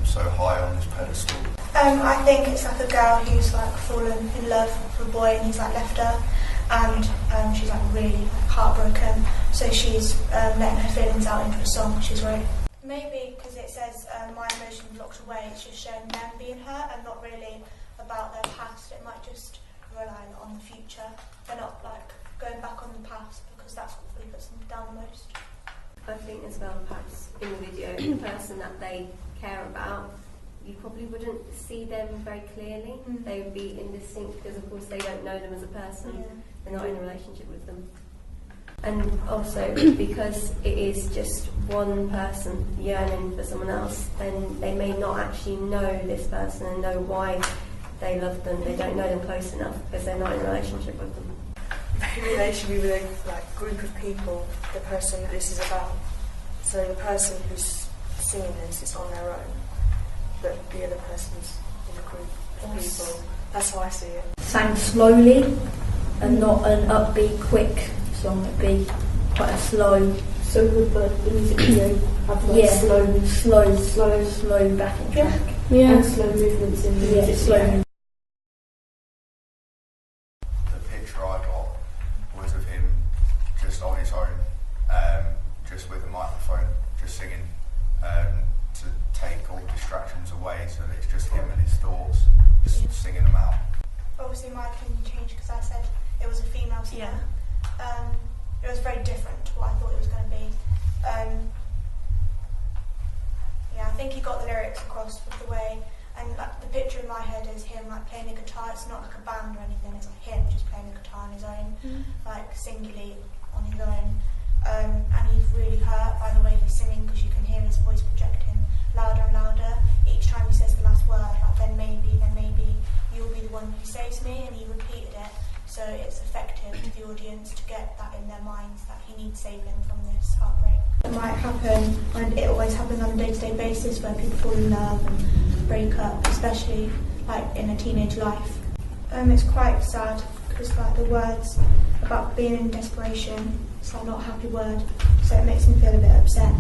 so high on this pedestal? I think it's like a girl who's like fallen in love with a boy and he's like left her, and she's like really heartbroken, so she's letting her feelings out into a song she's wrote. Maybe because it says my emotions locked away, it's just showing them being hurt and not really about their past. It might just rely on the future. They're not like going back on the past, because that's what really puts them down the most. I think as well, perhaps in the video, the person that they care about, you probably wouldn't see them very clearly. They would be indistinct because of course they don't know them as a person. Yeah. They're not in a relationship with them. And also because it is just one person yearning for someone else, then they may not actually know this person and know why they love them. They don't know them close enough because they're not in a relationship with them. Maybe they should be with a group of people, the person that this is about. So the person who's singing this is on their own, but the other person's in a group of people. That's how I see it. Sang slowly and not an upbeat, quick song. It'd be quite a slow. So would the music video have like slow backing track. Yeah. And slow movements in the music. Slow. The picture I got was of him just on his own, just with a microphone, just singing, to take all distractions away, so that it's just him and his thoughts, just singing them out. Obviously my opinion changed because I said it was a female singer. It was very different to what I thought it was going to be. I think he got the lyrics across with the way, and like the picture in my head is him like playing a guitar. It's not like a band or anything, it's like him just playing a guitar on his own, like singularly on his own. And he's really hurt by the way he's singing, because you can hear his voice projecting louder and louder each time he says the last word, like then maybe you'll be the one who saves me, and he repeated it, so it's effective to the audience to get that in their minds that he needs saving from this heartbreak. It might happen, and it always happens on a day-to-day basis, where people fall in love and break up, especially like in a teenage life. It's quite sad because like the words about being in desperation, it's like not a happy word, so it makes me feel a bit upset.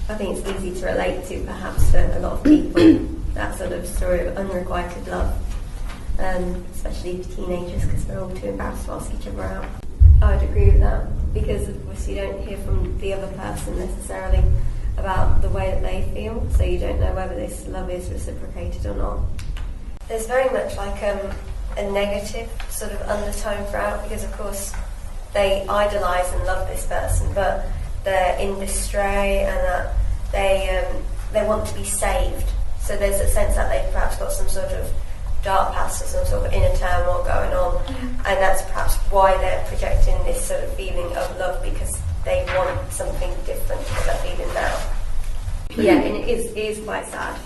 I think it's easy to relate to perhaps for a lot of people, that sort of story of unrequited love, especially for teenagers because they're all too embarrassed to ask each other out. I would agree with that, because of course you don't hear from the other person necessarily about the way that they feel, so you don't know whether this love is reciprocated or not. There's very much like a negative sort of undertone throughout, because of course they idolise and love this person, but they're in disarray and that they want to be saved. So there's a sense that they've perhaps got some sort of dark past or some sort of inner turmoil going on, and that's perhaps why they're projecting this sort of feeling of love, because they want something different to what they're feeling now. Yeah, and it is quite sad,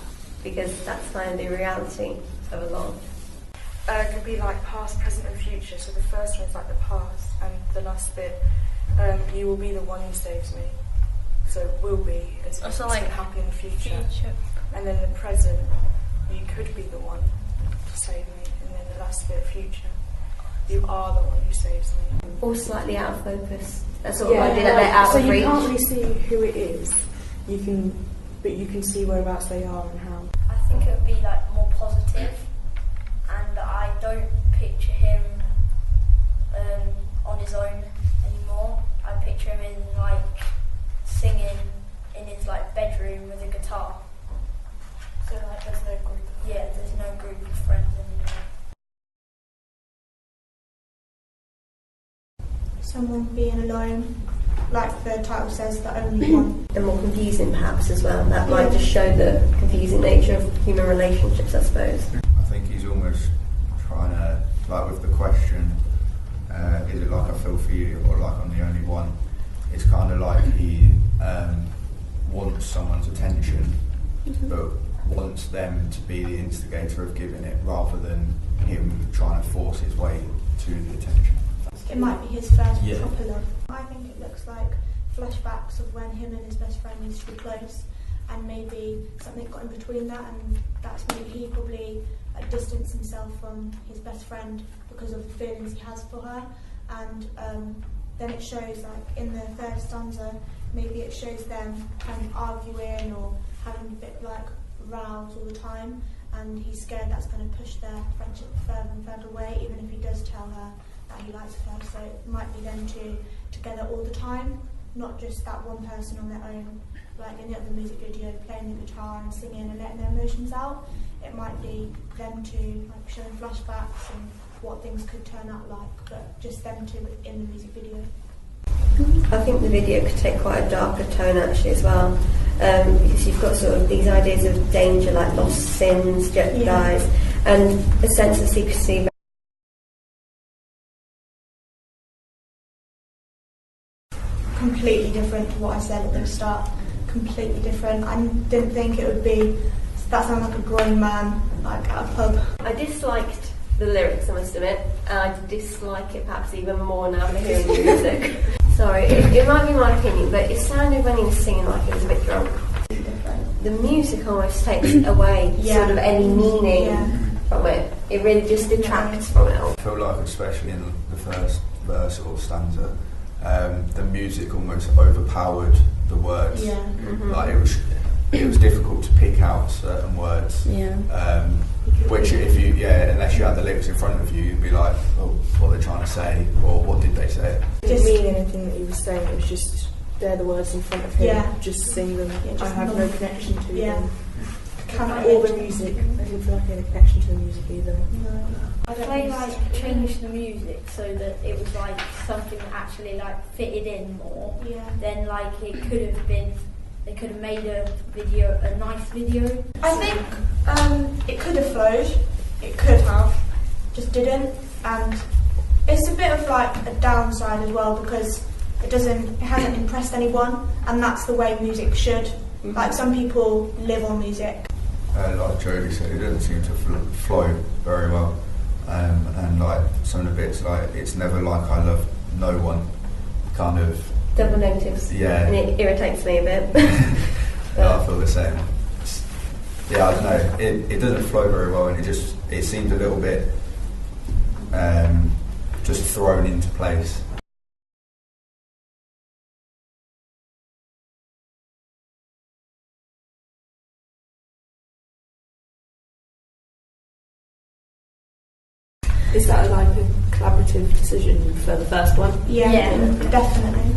because that's kind of the reality of a lot. It could be like past, present and future. So the first one's like the past, and the last bit, you will be the one who saves me. So will be, as if it's going to happen in the future. And then the present, you could be the one to save me. And then the last bit, future, you are the one who saves me. All slightly out of focus. That's sort of idea that they're out of reach. So you can't really see who it is. But you can see whereabouts they are and how. I think it would be like more positive, and I don't picture him on his own anymore. I picture him in like singing in his like bedroom with a guitar. So like there's no group. There's no group of friends anymore. Someone being alone, like the title says, the only one. And more confusing perhaps as well. That might just show the confusing nature of human relationships, I suppose. I think he's almost trying to, like with the question, is it like I feel for you or like I'm the only one? It's kind of like he wants someone's attention, but wants them to be the instigator of giving it, rather than him trying to force his way to the attention. It might be his first proper love. I think it looks like flashbacks of when him and his best friend used to be close, and maybe something got in between that, and that's maybe he probably distanced himself from his best friend because of the feelings he has for her. And then it shows, like in the third stanza, maybe it shows them kind of arguing or having a bit like rows all the time, and he's scared that's going to push their friendship further and further away, even if he does tell her that he likes her. So it might be them two together all the time, not just that one person on their own. Like in the other music video, playing the guitar and singing and letting their emotions out. It might be them two like showing flashbacks and what things could turn out like, but just them two in the music video. I think the video could take quite a darker tone actually as well, because you've got sort of these ideas of danger, like lost sins, jeopardised, and a sense of secrecy. Completely different to what I said at the start. Completely different. I didn't think it would be. That sounds like a grown man, like at a pub. I disliked the lyrics, I must admit, and I dislike it perhaps even more now after hearing the music. Sorry, it might be my opinion, but it sounded when he was singing like he was a bit drunk. The music almost takes away sort of any meaning from it. It really just detracts from it all. I feel like, especially in the first verse or stanza, the music almost overpowered the words. Yeah. Like it was difficult to pick out certain words. Which if you unless you had the lyrics in front of you, you'd be like, oh, what are they trying to say, or what did they say? It didn't mean anything that he was saying. It was just they're the words in front of him. Just sing them. I have no connection to them. Or the music. I didn't feel like I had a connection to the music either. No. If they like changed the music so that it was like something that actually like fitted in more, then like it could have been. They could have made a nice video. I think it could have flowed. It could have, just didn't. And it's a bit of like a downside as well because it hasn't impressed anyone, and that's the way music should. Like some people live on music. Like Jodie said, it doesn't seem to flow very well, and like some of the bits, like it's never like I love no one, kind of. Double negatives. Yeah. And it irritates me a bit. I feel the same. I don't know. It doesn't flow very well, and it seems a little bit just thrown into place. Is that like a collaborative decision for the first one? Yeah. Definitely.